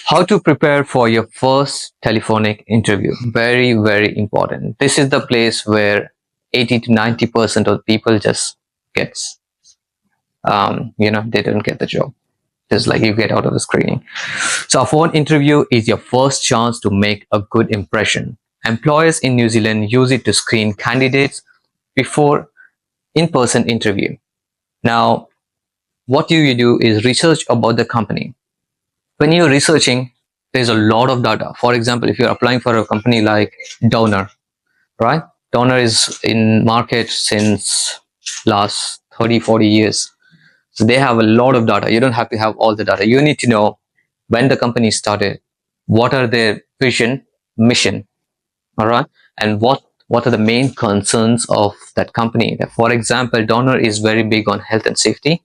How to prepare for your first telephonic interview. Very, very important. This is the place where 80 to 90% of people just gets, they don't get the job. Just like you get out of the screening. So a phone interview is your first chance to make a good impression. Employers in New Zealand use it to screen candidates before in-person interview. Now, what you do is research about the company. When you're researching, there's a lot of data. For example, if you're applying for a company like Donor, right? Donor is in market since last 30, 40 years. So they have a lot of data. You don't have to have all the data. You need to know when the company started, what are their vision, mission, all right, and what are the main concerns of that company. For example, Donor is very big on health and safety,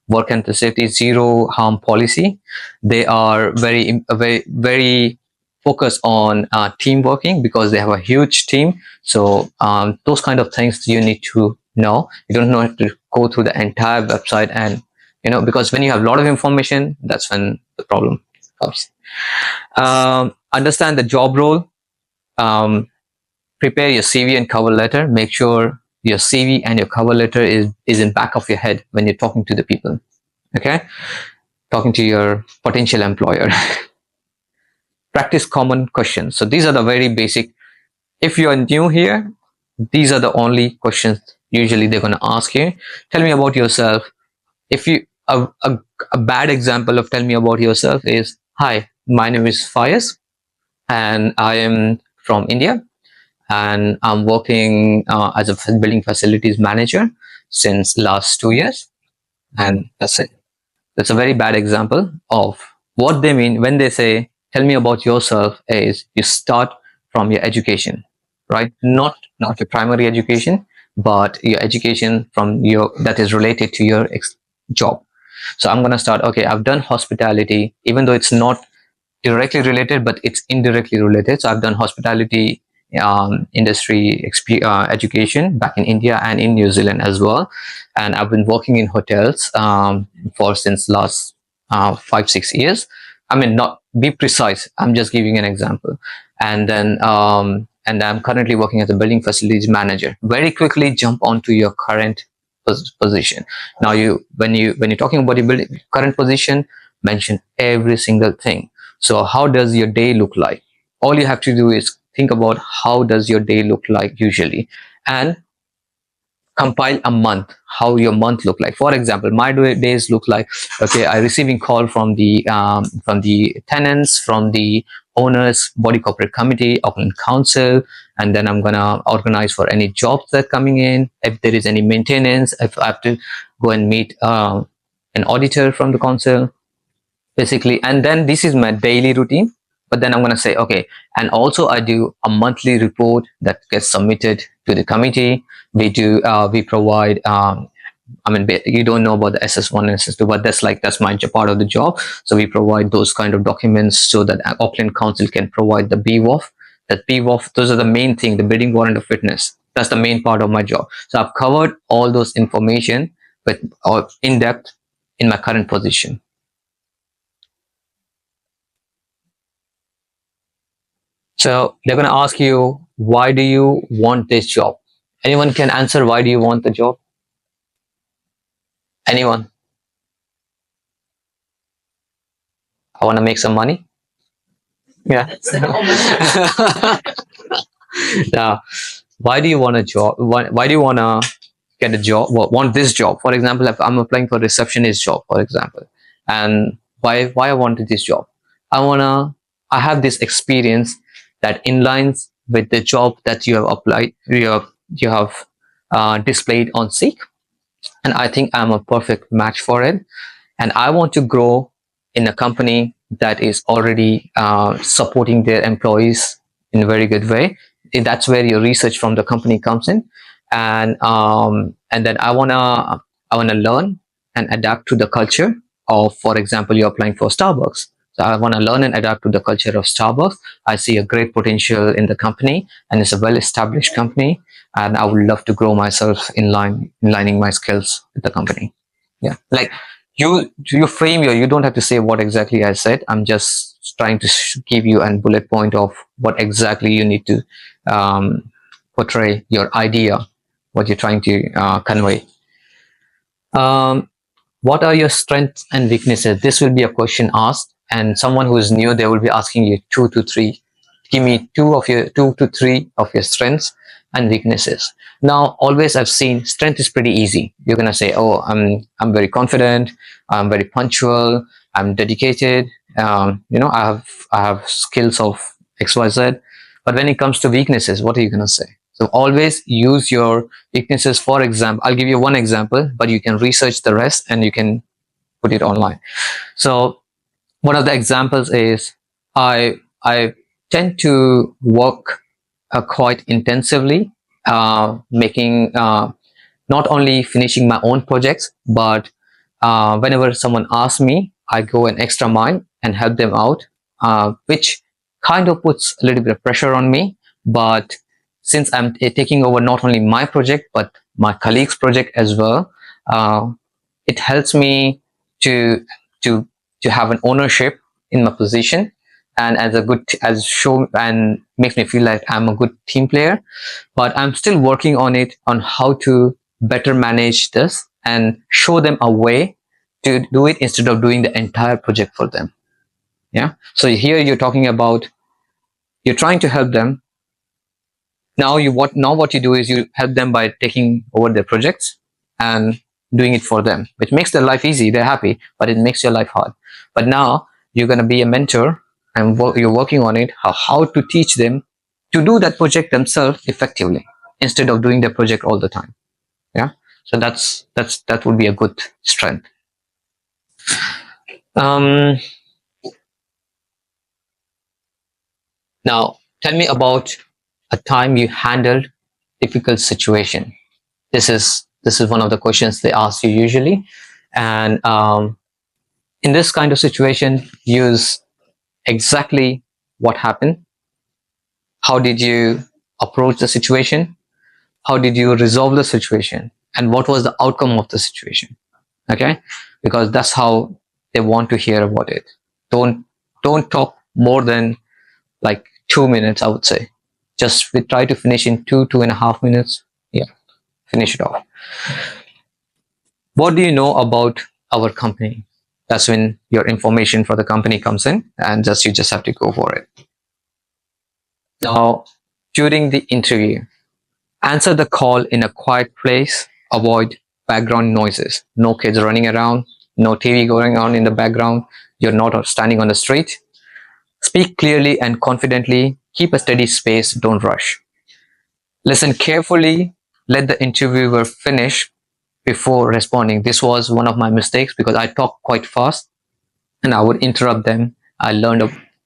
work and safety, zero harm policy. They are very focused on team working because they have a huge team. So those kind of things you need to know. You don't have to go through the entire website, and because when you have a lot of information, that's when the problem comes. Understand the job role. Prepare your CV and cover letter. Make sure your CV and your cover letter is in back of your head when you're talking to the people. Okay, talking to your potential employer. Practice common questions. So these are the very basic. If you are new here, these are the only questions usually they're going to ask you. Tell me about yourself. If you a bad example of tell me about yourself is, hi, my name is Fayez and I am from India, and I'm working as a building facilities manager since last 2 years, and that's it. That's a very bad example of what they mean when they say tell me about yourself. Is you start from your education, right? Not your primary education, but your education from your that is related to your job. So I'm going to start, okay, I've done hospitality, even though it's not directly related, but it's indirectly related. So I've done hospitality industry education back in India and in New Zealand as well. And I've been working in hotels for since last 5-6 years. I mean, not be precise. I'm just giving an example. And I'm currently working as a building facilities manager. Very quickly jump onto your current position. Now, when you're talking about your current position, mention every single thing. So how does your day look like? All you have to do is think about how does your day look like usually, and compile a month, how your month look like. For example, my days look like, okay, I receiving call from the tenants, from the owners, body corporate committee, Auckland Council, and then I'm gonna organize for any jobs that coming in. If there is any maintenance, if I have to go and meet an auditor from the council, basically. And then this is my daily routine. But then I'm going to say, okay, and also I do a monthly report that gets submitted to the committee. We provide, I mean, you don't know about the SS1 and SS2, but that's my part of the job. So we provide those kind of documents so that Auckland Council can provide the BWOF. That BWOF, those are the main thing, the bidding warrant of fitness. That's the main part of my job. So I've covered all those information, but in depth in my current position. So they're going to ask you, why do you want this job? Anyone can answer, why do you want the job? Anyone? I want to make some money. Yeah. Now, why do you want a job? Why do you want to get a job? Want this job? For example, if I'm applying for a receptionist job, for example, and why I wanted this job? I have this experience that inlines with the job that you have applied, you have displayed on Seek, and I think I'm a perfect match for it. And I want to grow in a company that is already supporting their employees in a very good way. That's where your research from the company comes in, and then I wanna learn and adapt to the culture of, for example, you're applying for Starbucks. So I want to learn and adapt to the culture of Starbucks. I see a great potential in the company, and it's a well-established company, and I would love to grow myself in lining my skills with the company. Yeah, like You frame your, you don't have to say what exactly I said. I'm just trying to give you a bullet point of what exactly you need to portray your idea, what you're trying to convey. um, what are your strengths and weaknesses? This will be a question asked, and someone who is new, they will be asking you two to three. Give me two to three of your strengths and weaknesses. Now, always I've seen strength is pretty easy. You're gonna say, "Oh, I'm very confident. I'm very punctual. I'm dedicated. I have skills of X, Y, Z." But when it comes to weaknesses, what are you gonna say? So always use your weaknesses. For example, I'll give you one example, but you can research the rest and you can put it online. So one of the examples is I tend to work quite intensively, making not only finishing my own projects, but whenever someone asks me, I go an extra mile and help them out, which kind of puts a little bit of pressure on me. But since I'm taking over not only my project but my colleagues' project as well, it helps me to to to have an ownership in my position, and as a good as show and makes me feel like I'm a good team player. But I'm still working on it, on how to better manage this and show them a way to do it instead of doing the entire project for them. Yeah, so here you're talking about, you're trying to help them. Now what you do is you help them by taking over their projects and doing it for them, which makes their life easy. They're happy, but it makes your life hard. But now you're going to be a mentor, and you're working on it, how to teach them to do that project themselves effectively instead of doing the project all the time. Yeah, so that would be a good strength. um Now tell me about a time you handled difficult situation. This is one of the questions they ask you usually. And in this kind of situation, use exactly what happened. How did you approach the situation? How did you resolve the situation? And what was the outcome of the situation? Okay, because that's how they want to hear about it. Don't talk more than like 2 minutes, I would say. Just we try to finish in 2.5 minutes. Yeah, finish it off. What do you know about our company? That's when your information for the company comes in, and you just have to go for it. Now, during the interview, answer the call in a quiet place. Avoid background noises. No kids running around, no TV going on in the background. You're not standing on the street. Speak clearly and confidently. Keep a steady pace. Don't rush. Listen carefully. Let the interviewer finish before responding. This was one of my mistakes because I talk quite fast and I would interrupt them. I learned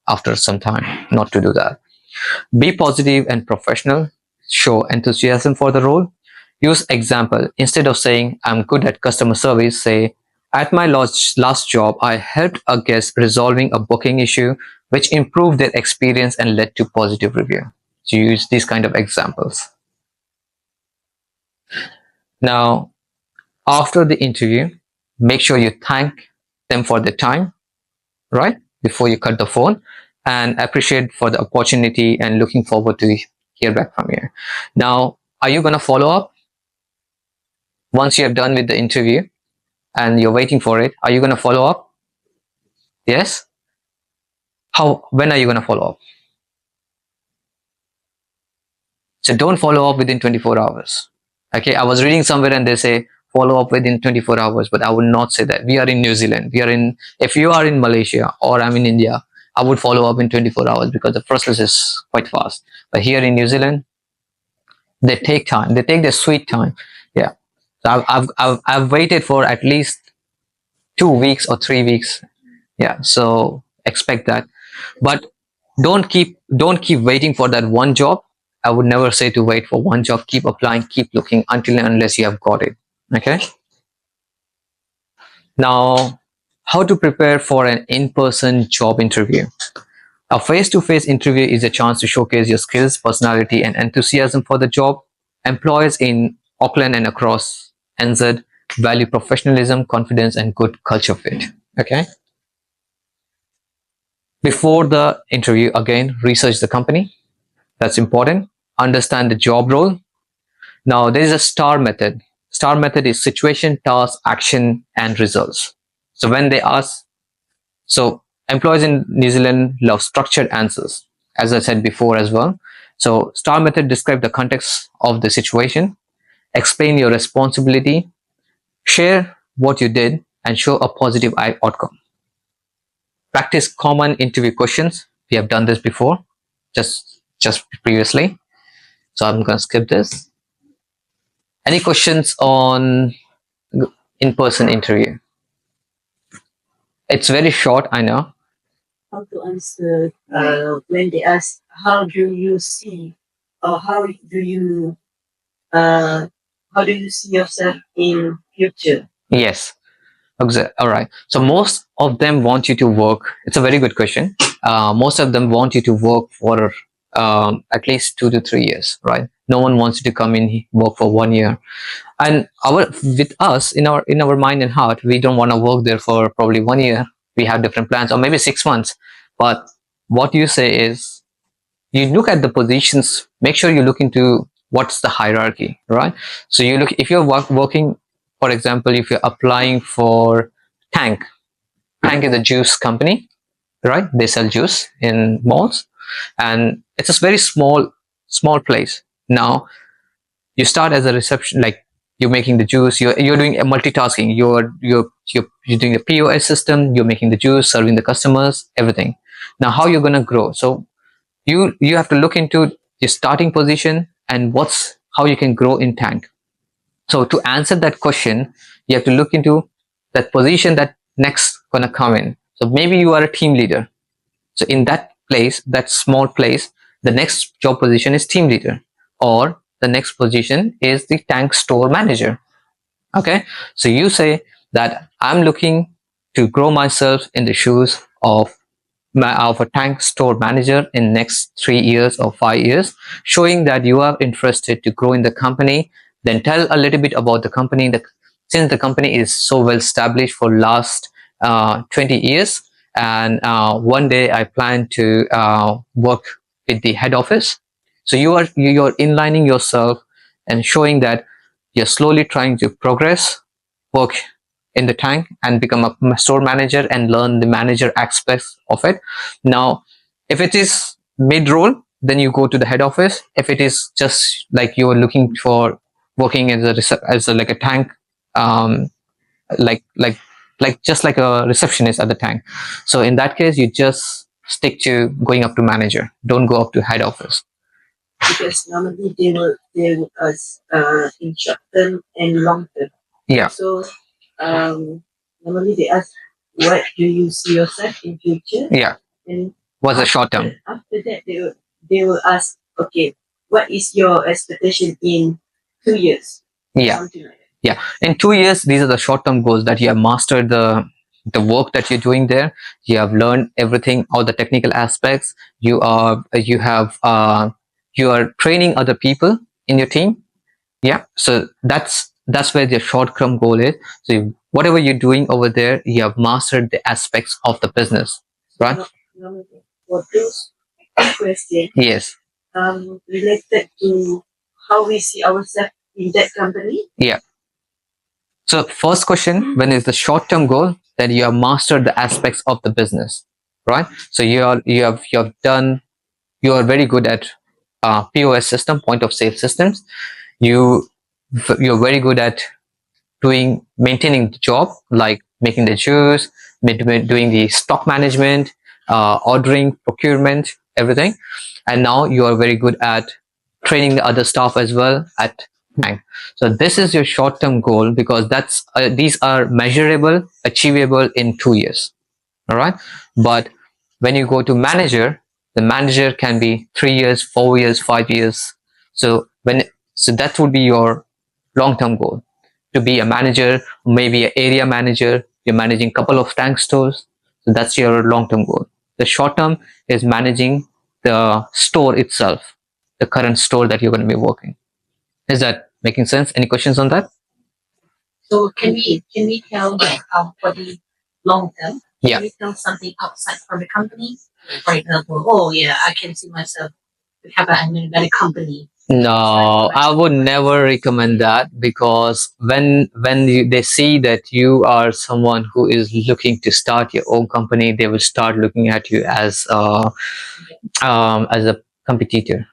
after some time not to do that. Be positive and professional. Show enthusiasm for the role. Use example. Instead of saying, "I'm good at customer service," say, "At my last job, I helped a guest resolving a booking issue, which improved their experience and led to positive review." So use these kind of examples. Now, after the interview, make sure you thank them for their time, right? Before you cut the phone, and appreciate for the opportunity and looking forward to hear back from you. Now, are you going to follow up once you have done with the interview and you're waiting for it? Are you going to follow up? Yes. When are you going to follow up? So don't follow up within 24 hours. Okay, I was reading somewhere and they say follow up within 24 hours, but I would not say that. We are in New Zealand. If you are in Malaysia or I'm in India, I would follow up in 24 hours because the process is quite fast. But here in New Zealand, they take time. They take their sweet time. Yeah. So I've waited for at least 2 weeks or 3 weeks. Yeah. So expect that. But don't keep waiting for that one job. I would never say to wait for one job. Keep applying, keep looking until and unless you have got it. Okay. Now, how to prepare for an in-person job interview? A face-to-face interview is a chance to showcase your skills, personality, and enthusiasm for the job. Employers in Auckland and across NZ value professionalism, confidence, and good culture fit. Okay. Before the interview, again, research the company. That's important. Understand the job role. Now, there is a STAR method. STAR method is situation, task, action, and results. So when they ask, so employees in New Zealand love structured answers, as I said before as well. So STAR method describe the context of the situation, explain your responsibility, share what you did, and show a positive outcome. Practice common interview questions. We have done this before, just previously. So I'm going to skip this. Any questions on in-person interview? It's very short, I know. How to answer when they ask, how do you see, or uh, how do you see yourself in future? Yes. All right. So most of them want you to work. It's a very good question. Most of them want you to work for at least 2 to 3 years, right? No one wants you to come in work for 1 year. And our with us in our mind and heart, we don't want to work there for probably 1 year. We have different plans, or maybe 6 months. But what you say is, you look at the positions. Make sure you look into what's the hierarchy, right? So you look, if you're working, for example, if you're applying for Tank. Tank is a juice company, right? They sell juice in malls, and it's a very small place. Now you start as a reception, like you're making the juice. You're doing a multitasking. You're doing the POS system. You're making the juice, serving the customers, everything. Now, how you're gonna grow? So you have to look into your starting position and what's how you can grow in Tank. So to answer that question, you have to look into that position that next gonna come in. So maybe you are a team leader. So in that place, that small place, the next job position is team leader, or the next position is the Tank store manager. Okay. So you say that I'm looking to grow myself in the shoes of a Tank store manager in next 3 years or 5 years, showing that you are interested to grow in the company. Then tell a little bit about the company. Since the company is so well established for last 20 years, and one day I plan to work with the head office. So you're inlining yourself and showing that you're slowly trying to progress, work in the Tank, and become a store manager and learn the manager aspects of it. Now, if it is mid role, then you go to the head office. If it is just like you're looking for working as a like a Tank, um, like like just like a receptionist at the Tank. So in that case, you just stick to going up to manager. Don't go up to head office. Because normally they will in short term and long term. Yeah. So normally they ask, what do you see yourself in future? Yeah. And what's the short term? After that, they will ask, okay, what is your expectation in 2 years? Yeah. Something like that. Yeah. In 2 years, these are the short term goals, that you have mastered the work that you're doing there. You have learned everything, all the technical aspects. You are training other people in your team. Yeah. So that's where the short term goal is. So whatever you're doing over there, you have mastered the aspects of the business, right? For those questions, Yes. Related to how we see ourselves in that company. Yeah. So first question, when is the short-term goal, then you have mastered the aspects of the business, right? So you are very good at POS system, point of sale systems. You you're very good at maintaining the job, like making the juice, doing the stock management, ordering, procurement, everything. And now you are very good at training the other staff as well at Bank. So this is your short-term goal, because these are measurable, achievable in 2 years. All right. But when you go to manager, the manager can be 3 years, 4 years, 5 years. So that would be your long-term goal, to be a manager, maybe an area manager. You're managing a couple of Tank stores. So that's your long-term goal. The short-term is managing the store itself, the current store that you're going to be working. Is that making sense? Any questions on that? So can we tell like for the long term? Yeah. Can we tell something outside from the company? For example, oh yeah, I can see myself have a company. No, I would never recommend that, because they see that you are someone who is looking to start your own company, they will start looking at you as a competitor,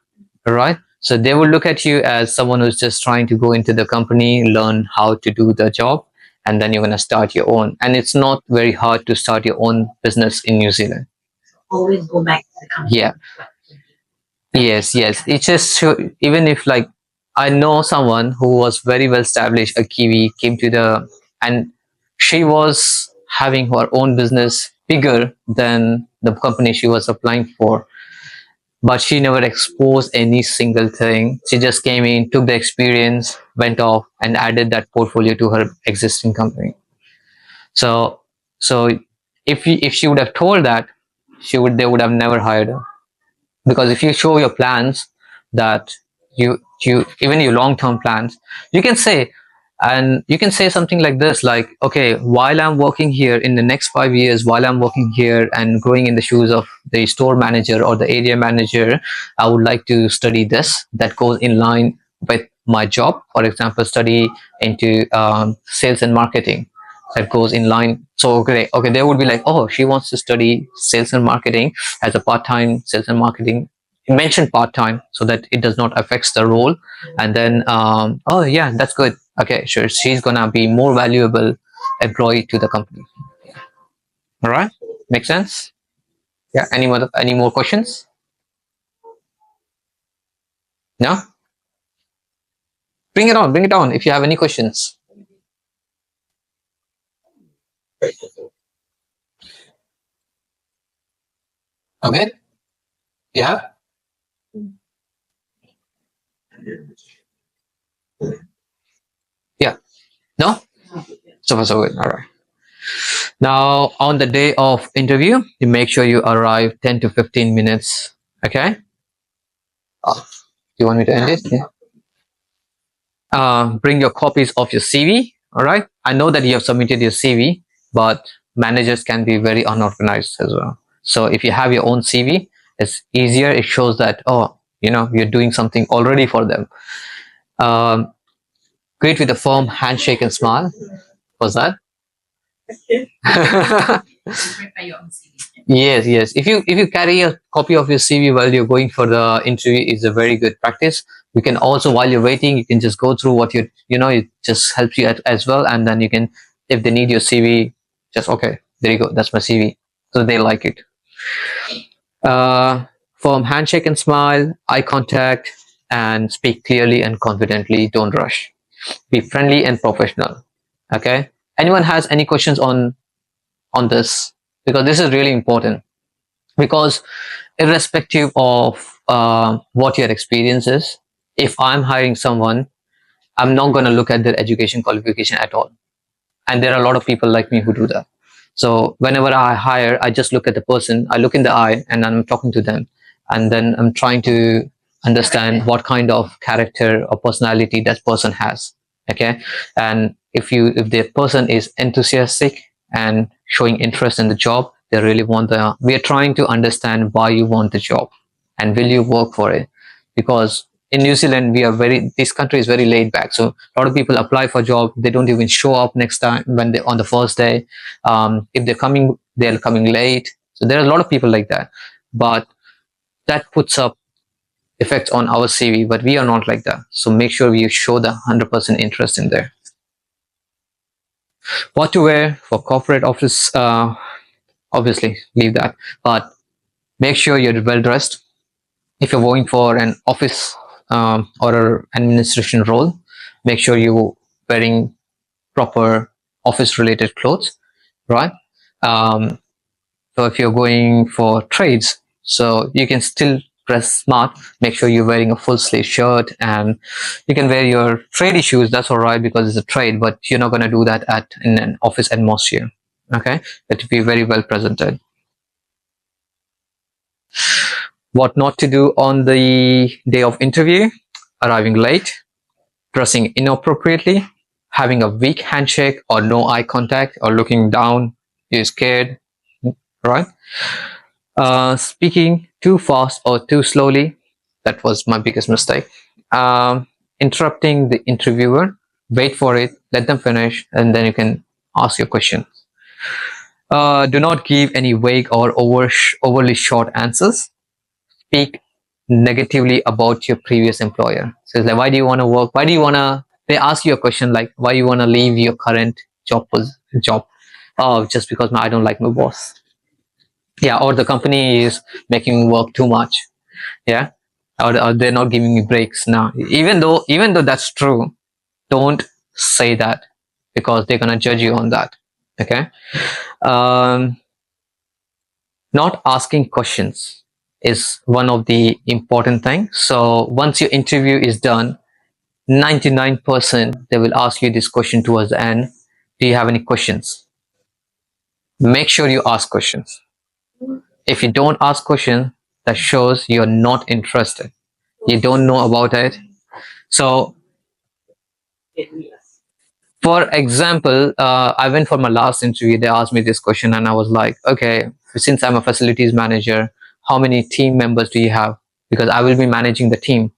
right? So they will look at you as someone who's just trying to go into the company, learn how to do the job, and then you're going to start your own. And it's not very hard to start your own business in New Zealand. Always go back to the company. Yeah. Yes, yes. It's just even if, like, I know someone who was very well established, a Kiwi, came to and she was having her own business bigger than the company she was applying for, but she never exposed any single thing. She just came in, took the experience, went off, and added that portfolio to her existing company. So, so if she would have told that, they would have never hired her. Because if you show your plans, that you even your long term plans, you can say, and you can say something like this, like, okay, while I'm working here in the next 5 years, while I'm working here and growing in the shoes of the store manager or the area manager, I would like to study this that goes in line with my job. For example, study into sales and marketing that goes in line. So okay, they would be like, oh, she wants to study sales and marketing as a part-time sales and marketing. Mention part-time so that it does not affect the role. And then oh yeah, that's good. Okay, sure, she's gonna be more valuable employee to the company. All right, make sense? Yeah. Any more questions? No. Bring it on if you have any questions. Okay. Yeah. Yeah. No. So far so good. All right. Now, on the day of interview, you make sure you arrive 10 to 15 minutes. Okay. Do you want me to end it? Yeah. Bring your copies of your CV. All right. I know that you have submitted your CV, but managers can be very unorganized as well. So if you have your own CV, it's easier. It shows that, oh, you're doing something already for them. Um, Greet with a firm handshake and smile. Was that? Yes, yes. If you carry a copy of your CV while you're going for the interview, is a very good practice. You can also, while you're waiting, you can just go through what it just helps you as well, and then you can, if they need your CV, just okay, there you go, that's my CV, so they like it. Uh, Firm handshake and smile, eye contact, and speak clearly and confidently. Don't rush. Be friendly and professional. Okay. Anyone has any questions on this? Because this is really important, because irrespective of what your experience is, if I'm hiring someone, I'm not going to look at their education qualification at all. And there are a lot of people like me who do that. So whenever I hire, I just look at the person, I look in the eye, and I'm talking to them, and then I'm trying to understand what kind of character or personality that person has. Okay. And if the person is enthusiastic and showing interest in the job, they really want we are trying to understand why you want the job and will you work for it. Because in New Zealand, this country is very laid back. So a lot of people apply for job, they don't even show up next time when they on the first day. If they're coming late. So there are a lot of people like that, but that puts up effects on our CV. But we are not like that. So make sure we show the 100% interest in there. What to wear for corporate office? Obviously, leave that. But make sure you're well dressed. If you're going for an office or an administration role, make sure you're wearing proper office related clothes, right? um, so if you're going for trades, so you can still dress smart. Make sure you're wearing a full sleeve shirt, and you can wear your trade shoes, that's all right, because it's a trade, but you're not going to do that in an office atmosphere. Okay. It to be very well presented. What not to do on the day of interview: arriving late, dressing inappropriately, having a weak handshake or no eye contact or looking down, you're scared, right? Speaking too fast or too slowly, that was my biggest mistake. Interrupting the interviewer, wait for it, let them finish, and then you can ask your question. Do not give any vague or overly short answers. Speak negatively about your previous employer. So it's like, why do you want to work? Why do you want to? They ask you a question like, why you want to leave your current job? Oh, just because I don't like my boss. Yeah, or the company is making me work too much. Yeah, or they're not giving me breaks now. Even though that's true, don't say that because they're gonna judge you on that. Okay. Um, Not asking questions is one of the important things. So once your interview is done, 99% they will ask you this question towards the end. Do you have any questions? Make sure you ask questions. If you don't ask questions, that shows you're not interested. You don't know about it. So for example, I went for my last interview. They asked me this question, and I was like, okay, since I'm a facilities manager, how many team members do you have? Because I will be managing the team.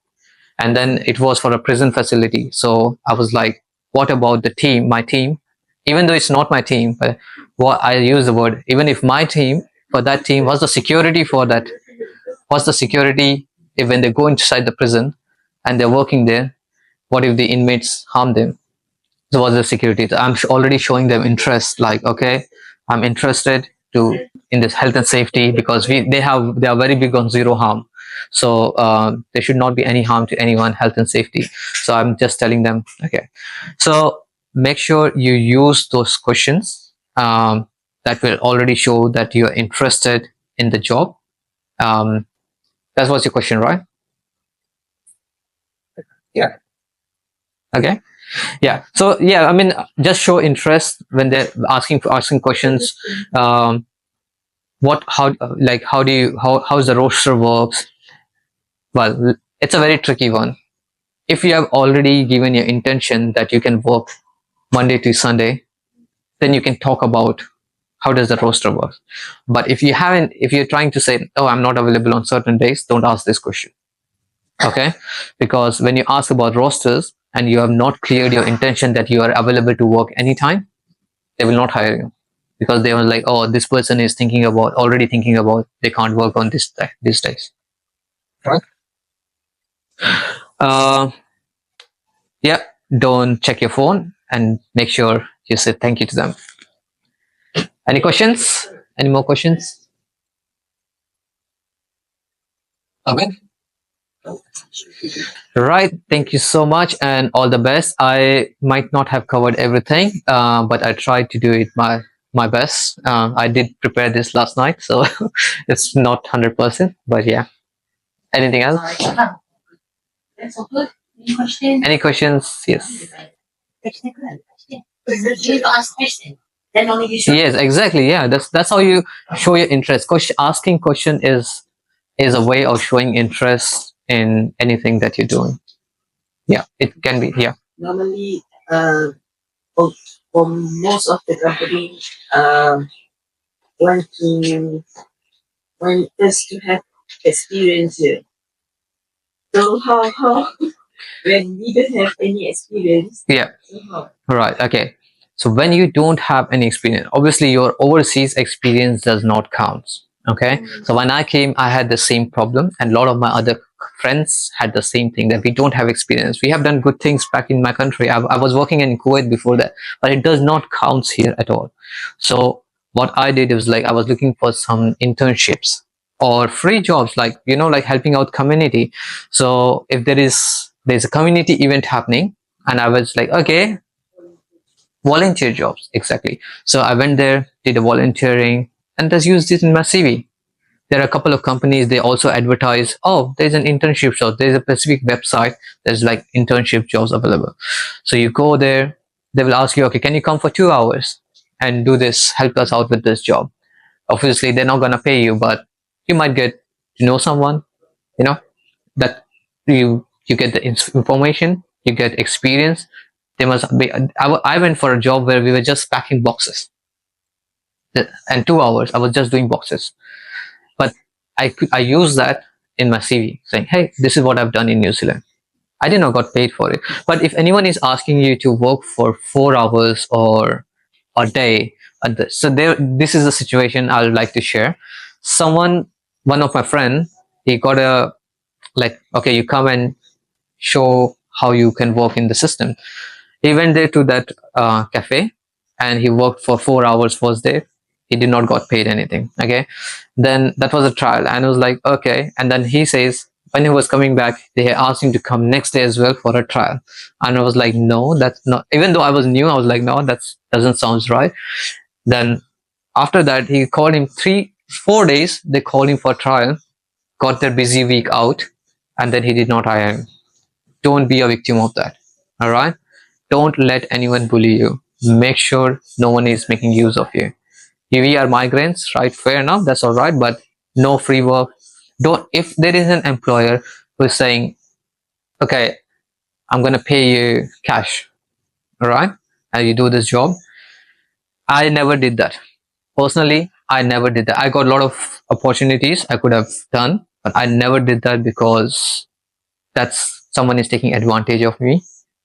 And then it was for a prison facility. So I was like, what about the team, my team? Even though it's not my team, but what I use the word, even if my team, for that team, what's the security for that? What's the security if when they go inside the prison and they're working there? What if the inmates harm them? So what's the security? So I'm already showing them interest, like, okay, I'm interested to in this health and safety because they are very big on zero harm. So there should not be any harm to anyone, health and safety. So I'm just telling them, okay. So make sure you use those questions that will already show that you're interested in the job. Um, that was your question, right? Yeah. Okay. Yeah, so yeah, I mean, just show interest when they're asking questions. What how like how do you how's the roster works? Well, it's a very tricky one. If you have already given your intention that you can work Monday to Sunday, then you can talk about how does the roster work. But if you haven't, if you're trying to say, oh, I'm not available on certain days, don't ask this question. Okay, because when you ask about rosters and you have not cleared your intention that you are available to work anytime, they will not hire you because they were like, oh, this person is already thinking about they can't work on these days. Right. Uh, yeah, don't check your phone and make sure you say thank you to them. Any questions? Any more questions? Okay. Right. Thank you so much and all the best. I might not have covered everything, but I tried to do it my best. I did prepare this last night, so it's not 100%, but yeah. Anything else? That's all good. Any questions? Any questions? Yes. You need to ask questions. Then only you should. Yes, exactly. Yeah, that's how you show your interest. Asking question is a way of showing interest in anything that you're doing. Yeah, it can be. Yeah. Normally, for, for most of the company, want to want us to have experience here. So how when we don't have any experience, Yeah. so how? Right. Okay. So when you don't have any experience, obviously your overseas experience does not count. Okay. So when I came, I had the same problem, and a lot of my other friends had the same thing that we don't have experience. We have done good things back in my country. I was working in Kuwait before that, but it does not count here at all. So what I did was like I was looking for some internships or free jobs, like like helping out community. So if there's a community event happening, and I was like, okay, volunteer jobs, exactly. So I went there, did a volunteering, and just used it in my CV. There are a couple of companies, they also advertise, oh, there's an internship job, there's a specific website, there's like internship jobs available. So you go there, they will ask you, okay, can you come for 2 hours and do this, help us out with this job? Obviously they're not going to pay you, but you might get to know someone, you know that you get the information, you get experience, They must be. I went for a job where we were just packing boxes, and 2 hours I was just doing boxes. But I use that in my CV, saying, "Hey, this is what I've done in New Zealand." I did not got paid for it. But if anyone is asking you to work for 4 hours or a day, so there, this is a situation I would like to share. Someone, one of my friend, he got a, like, okay, you come and show how you can work in the system. He went there to that cafe, and he worked for 4 hours first day. He did not got paid anything. Okay, then that was a trial, and I was like, okay. And then he says when he was coming back, they asked him to come next day as well for a trial, and I was like, no, that's not. Even though I was new, I was like, no, that doesn't sound right. Then after that, he called him 4 days. They called him for trial, got their busy week out, and then he did not hire him. Don't be a victim of that. All right. Don't let anyone bully you. Make sure no one is making use of you. We are migrants, right? Fair enough, that's all right, but no free work. Don't, if there is an employer who is saying, okay, I'm gonna pay you cash, all right, and you do this job. I never did that. Personally, I never did that. I got a lot of opportunities I could have done, but I never did that because that's someone is taking advantage of me.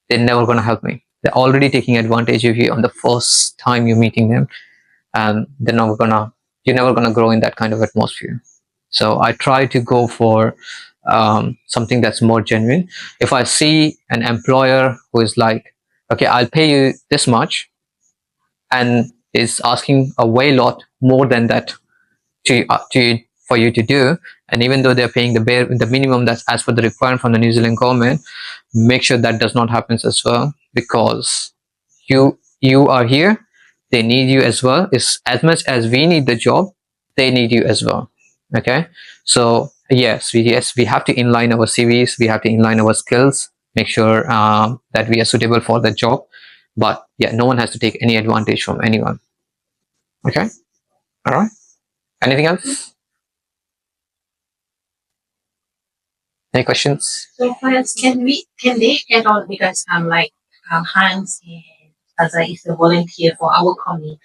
They're never gonna help me. They're already taking advantage of you on the first time you're meeting them, and they're never gonna, you're never gonna grow in that kind of atmosphere. So I try to go for something that's more genuine. If I see an employer who is like, okay, I'll pay you this much, and is asking a way lot more than that to for you to do, and even though they're paying the minimum that's as per the requirement from the New Zealand government, make sure that does not happen as well, because you are here, they need you as well. It's as much as we need the job, they need you as well. Okay, so yes, we have to inline our CVs, we have to inline our skills, make sure that we are suitable for the job. But yeah, no one has to take any advantage from anyone. Okay, all right. Anything else? Any questions? So friends, can they add on, because like Hans and Azza is a volunteer for our community.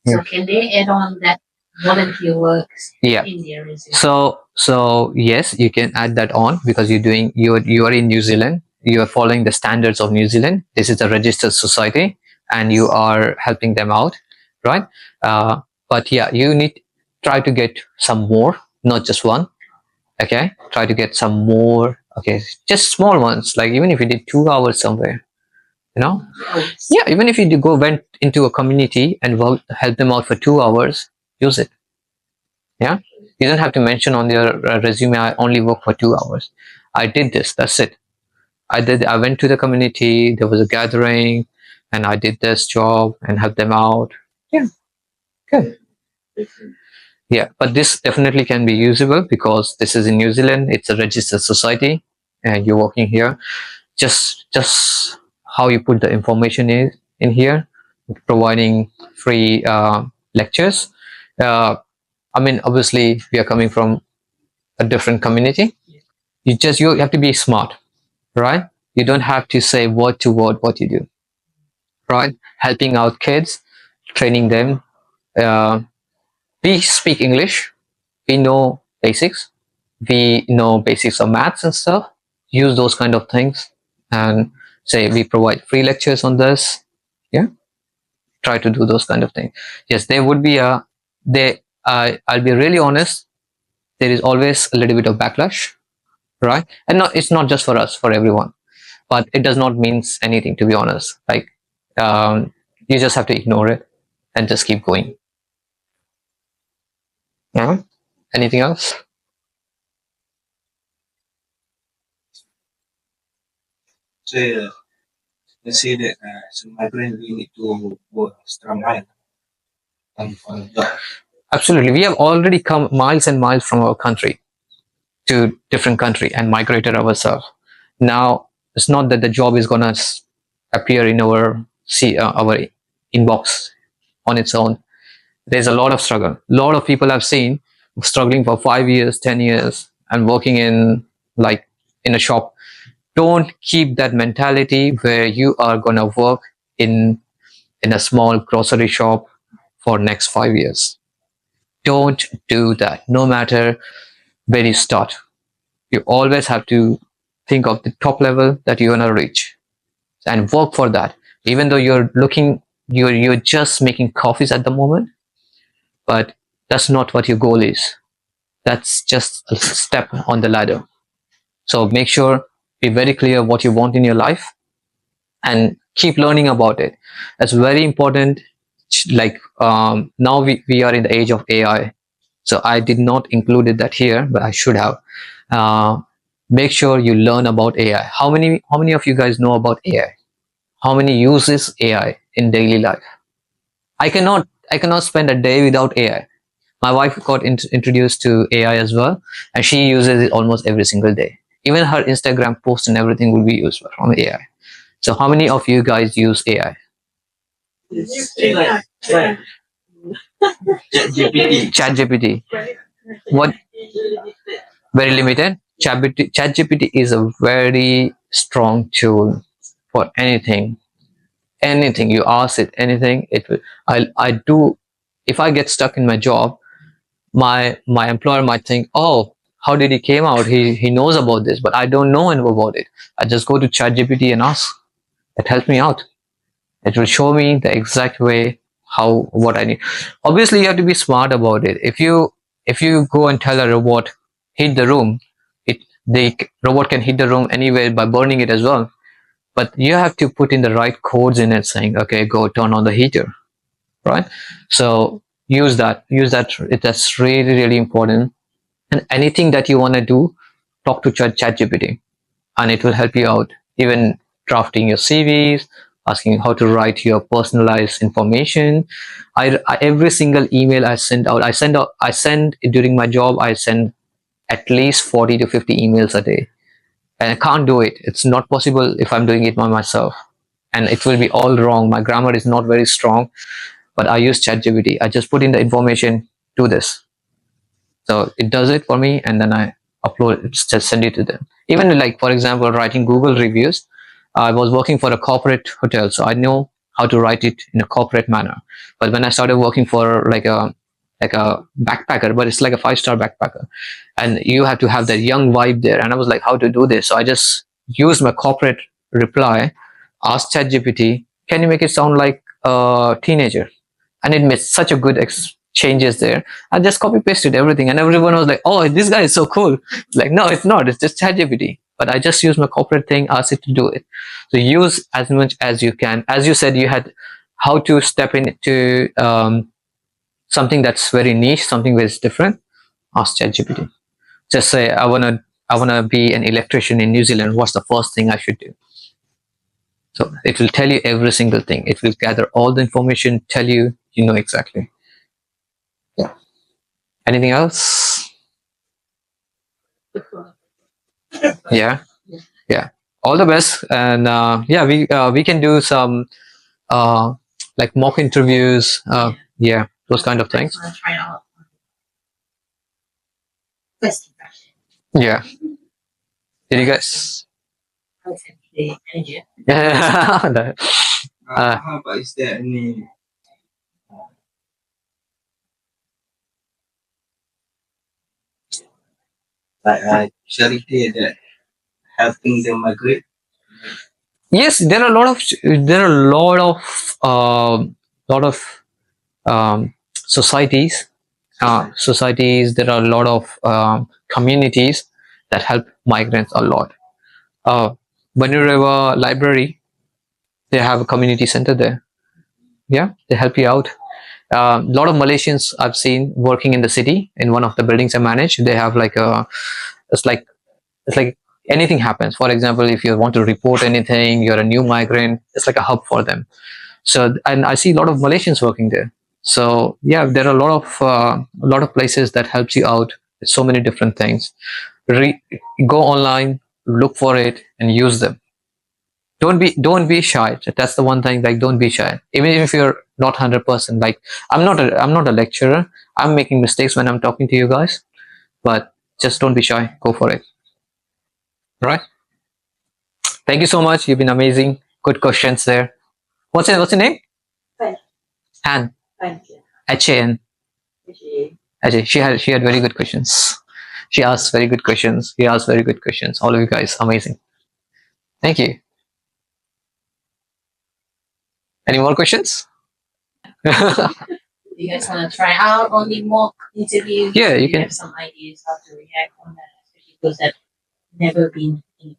So Yeah. can they add on that volunteer works Yeah. in their resume? So yes, you can add that on, because you are in New Zealand. You are following the standards of New Zealand. This is a registered society, and you are helping them out, right? But yeah, you need try to get some more, not just one. Okay, try to get some more. Okay, just small ones. Like even if you did 2 hours somewhere, you know, yeah. Even if you went into a community and help them out for 2 hours, use it. Yeah, you don't have to mention on your resume, I only work for 2 hours. I did this, that's it. I went to the community, there was a gathering, and I did this job and helped them out. Yeah, good. Yeah, but this definitely can be usable, because this is in New Zealand, it's a registered society, and you're working here. Just how you put the information in here, providing free lectures. I mean, obviously we are coming from a different community. You have to be smart, right? You don't have to say word to word what you do, right? Helping out kids, training them. uh, we speak English, we know basics, we know basics of maths and stuff. Use those kind of things, and say we provide free lectures on this. Yeah, try to do those kind of things. Yes, there would be a they I'll be really honest, there is always a little bit of backlash, right? And not, it's not just for us, for everyone. But it does not mean anything, to be honest. Like, you just have to ignore it and just keep going. Yeah. Anything else? So let's say that as a migrant we need to work extra mile for a job. Absolutely. We have already come miles and miles from our country to different country and migrated ourselves. Now it's not that the job is gonna appear in our inbox on its own. There's a lot of struggle. A lot of people I've seen struggling for 5 years, 10 years, and working in, like, in a shop, Don't keep that mentality where you are gonna work in a small grocery shop for next 5 years. Don't do that. No matter where you start, you always have to think of the top level that you're gonna reach and work for that. Even though you're just making coffees at the moment, but that's not what your goal is. That's just a step on the ladder. So make sure, be very clear what you want in your life and keep learning about it. That's very important. Like now we are in the age of AI. So I did not included that here, but I should have. Uh, Make sure you learn about AI. How many of you guys know about AI? How many uses AI in daily life? I cannot spend a day without AI. My wife got introduced to AI as well, and she uses it almost every single day. Even her Instagram posts and everything will be used from AI. So how many of you guys use AI? Right. ChatGPT. ChatGPT. What? Very limited. ChatGPT is a very strong tool for anything. Anything you ask it, anything it will. I do. If I get stuck in my job, my employer might think, oh, how did he came out? He knows about this, but I don't know about it. I just go to ChatGPT and ask. It helps me out. It will show me the exact way how what I need. Obviously, you have to be smart about it. If you go and tell a robot heat the room, the robot can heat the room anyway by burning it as well. But you have to put in the right codes in it, saying, okay, go turn on the heater, right? So use that. That's really really important. And anything that you want to do, talk to ChatGPT, and it will help you out. Even drafting your CVs, asking how to write your personalized information. Every single email I send during my job. I send at least 40 to 50 emails a day, and I can't do it. It's not possible if I'm doing it by myself, and it will be all wrong. My grammar is not very strong, but I use ChatGPT. I just put in the information, do this, so it does it for me, and then I upload it, just send it to them. Even like for example, writing Google reviews. I was working for a corporate hotel, so I know how to write it in a corporate manner. But when I started working for like a backpacker, but it's like a 5-star backpacker, and you have to have that young vibe there. And I was like, how to do this? So I just used my corporate reply, asked ChatGPT, can you make it sound like a teenager? And it made such a good changes there. I just copy pasted everything, and everyone was like, "Oh, this guy is so cool." Like, no, it's not. It's just ChatGPT. But I just use my corporate thing, ask it to do it. So use as much as you can. As you said, you had how to step into something that's very niche, something that's different. Ask ChatGPT. Just say, I wanna be an electrician in New Zealand. What's the first thing I should do? So it will tell you every single thing. It will gather all the information, tell you, you know exactly. Yeah. Anything else? Yeah. Yeah. All the best, and yeah, we can do some uh, like mock interviews. Yeah, those kind of things. Want to try out question. Yeah. Did you guys? The manager. No. How about is there any like charity that helping them migrate? Yes, there are a lot of societies. There are a lot of communities that help migrants a lot. Bunny River Library, they have a community center there. Yeah, they help you out. A lot of Malaysians I've seen working in the city in one of the buildings I manage. They have like it's like it's like anything happens. For example, if you want to report anything, you're a new migrant. It's like a hub for them. So, and I see a lot of Malaysians working there. So yeah, there are a lot of places that helps you out with so many different things. Re- Go online, look for it, and use them. Don't be shy. That's the one thing. Like, don't be shy. Even if you're not 100%. Like, I'm not a lecturer. I'm making mistakes when I'm talking to you guys, but just don't be shy. Go for it. Right? Thank you so much. You've been amazing. Good questions there. What's your name? Fine. Han. Fine. Yeah. H-A-N. Okay. Ajay. She had very good questions. She asked very good questions. He asked very good questions. All of you guys, amazing. Thank you. Any more questions? You guys want to try out only mock interviews? Yeah, you Do can. have some ideas how to react on that, especially those that never been in.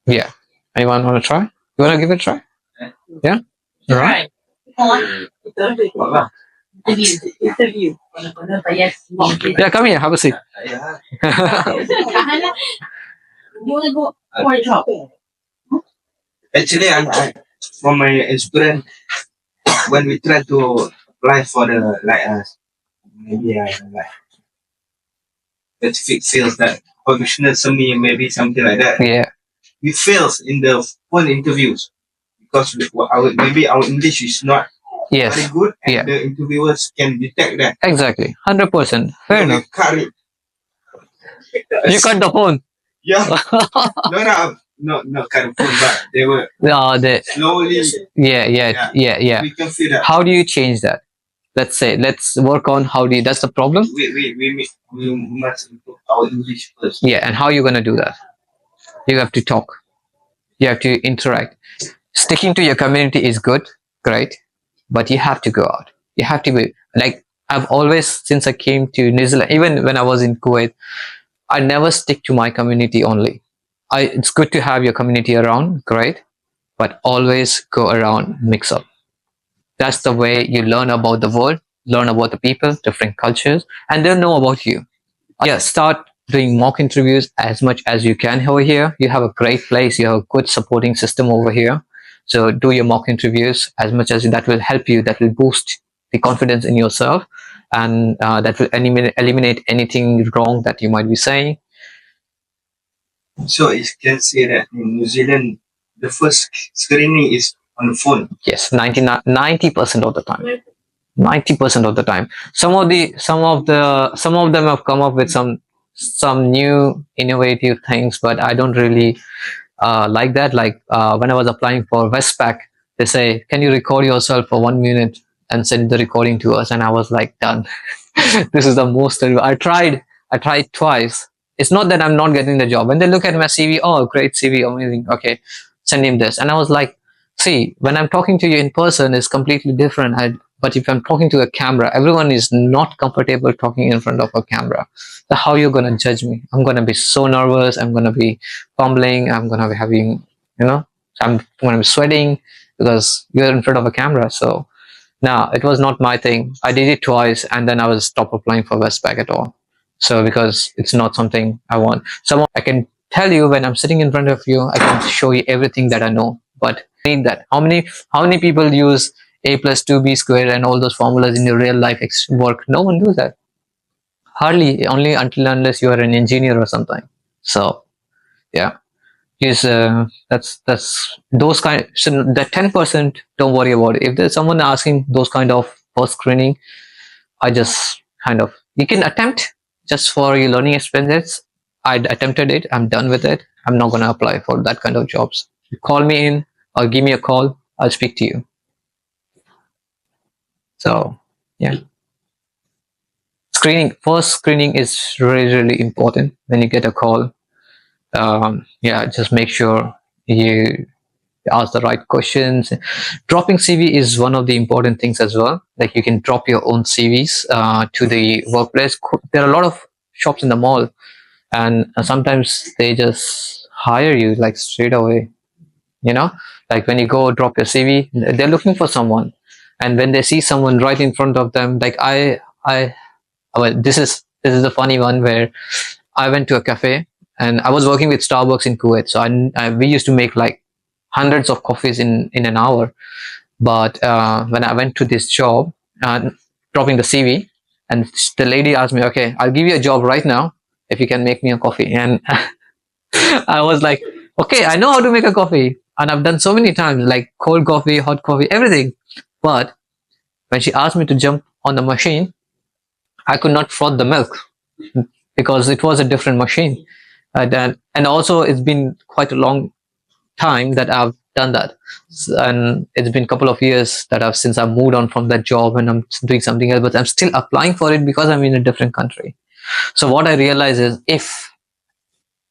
Yeah. Anyone want to try? You want to give it a try? Yeah. All right. Right. Come on. Interview. Interview. Kono-kono bayar sendiri. Yeah, come here. Have a seat. Tahan lah. You want to go workshop? Actually, from my experience, when we try to apply for the maybe like specific fields that professional semi maybe something like that, Yeah. we fails in the phone interviews because maybe our English is not very Yes. good, and Yeah. the interviewers can detect that. Exactly. 100%. Fair We enough. cut it. You cut the phone. Yeah. Not cut the phone, but they were slowly. Yeah. We can feel that. How do you change that? Let's work on how do you, that's the problem. We must improve our English first. Yeah, and how are you going to do that? You have to talk. You have to interact. Sticking to your community is good, great, but you have to go out. You have to be like, I've always, since I came to New Zealand, even when I was in Kuwait, I never stick to my community only. It's good to have your community around, great, but always go around, mix up. That's the way you learn about the world, learn about the people, different cultures, and they'll know about you. Yeah, start doing mock interviews as much as you can over here. You have a great place, you have a good supporting system over here. So do your mock interviews as much as that will help you, that will boost the confidence in yourself, and that will eliminate anything wrong that you might be saying. So you can say that in New Zealand, the first screening is on the phone. Yes, 90% of the time. 90% of the time. Some of them have come up with some new innovative things, but I don't really like that. Like when I was applying for Westpac, they say, "Can you record yourself for 1 minute and send the recording to us?" And I was like, "Done." This is the most. I tried twice. It's not that I'm not getting the job. When they look at my CV, oh, great CV, amazing. Okay, send him this. And I was like, see, when I'm talking to you in person, it's completely different. But if I'm talking to a camera, everyone is not comfortable talking in front of a camera. So how you're gonna judge me? I'm gonna be so nervous. I'm gonna be fumbling. I'm gonna be having, I'm gonna be sweating because you're in front of a camera. So no, it was not my thing. I did it twice, and then I was stopped applying for Westpac at all. So because it's not something I want. I can tell you when I'm sitting in front of you, I can show you everything that I know. But I need that. How many people use a plus 2b squared and all those formulas in your real life work? No one does that. Hardly, only unless you are an engineer or something. So yeah, is that's those kind. So the 10%, don't worry about it. If there's someone asking those kind of first screening, I just kind of, you can attempt just for your learning experience. I attempted it. I'm done with it. I'm not gonna apply for that kind of jobs. You call me in or give me a call. I'll speak to you. So yeah, first screening is really important. When you get a call, yeah, just make sure you ask the right questions. Dropping CV is one of the important things as well. Like you can drop your own CVs to the workplace. There are a lot of shops in the mall, and sometimes they just hire you like straight away. Like when you go drop your CV, they're looking for someone, and when they see someone right in front of them, like well, this is a funny one where I went to a cafe and I was working with Starbucks in Kuwait, so we used to make like hundreds of coffees in an hour. But when I went to this job, dropping the CV, and the lady asked me, "Okay, I'll give you a job right now if you can make me a coffee." And I was like, "Okay, I know how to make a coffee, and I've done so many times, like cold coffee, hot coffee, everything." But when she asked me to jump on the machine, I could not froth the milk because it was a different machine. And also, it's been quite a long time that I've done that. And it's been a couple of years that since I've moved on from that job and I'm doing something else, but I'm still applying for it because I'm in a different country. So what I realize is if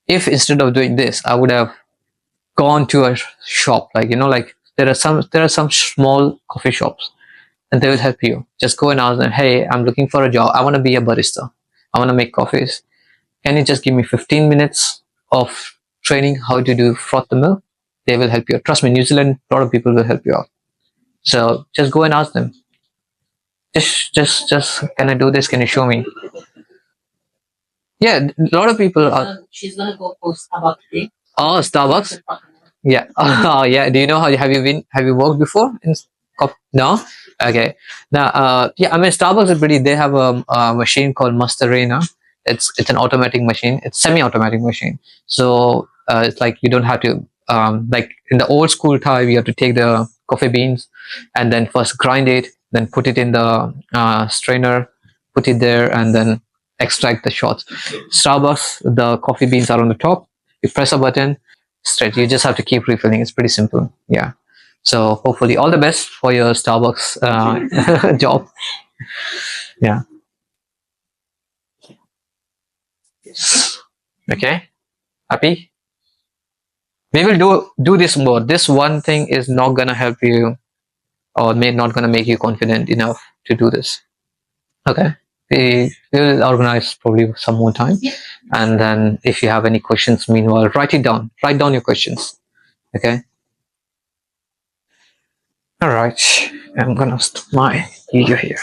instead of doing this, I would have gone to a shop, like, like there are some small coffee shops, and they will help you. Just go and ask them, hey, I'm looking for a job. I want to be a barista. I want to make coffees. Can you just give me 15 minutes of training how to do froth the milk? They will help you. Trust me, New Zealand, a lot of people will help you out. So just go and ask them. Just, can I do this? Can you show me? Yeah, a lot of people are. She's gonna go for Starbucks today. Oh, Starbucks. Yeah. Oh, yeah. Do you know how have you worked before in no? Okay. Now, yeah, I mean, Starbucks is pretty. They have a machine called Mastarena. It's an automatic machine. It's semi-automatic machine. So it's like you don't have to like in the old school time. You have to take the coffee beans and then first grind it, then put it in the strainer, put it there, and then extract the shots. Starbucks, the coffee beans are on the top. You press a button, straight. You just have to keep refilling. It's pretty simple. Yeah. So hopefully, all the best for your Starbucks job. Yeah. Okay. Happy? We will do this more. This one thing is not gonna help you, or may not gonna make you confident enough to do this. Okay. We will organize probably some more time, and then if you have any questions, meanwhile, write it down. Write down your questions. Okay. All right. I'm gonna stop my video here.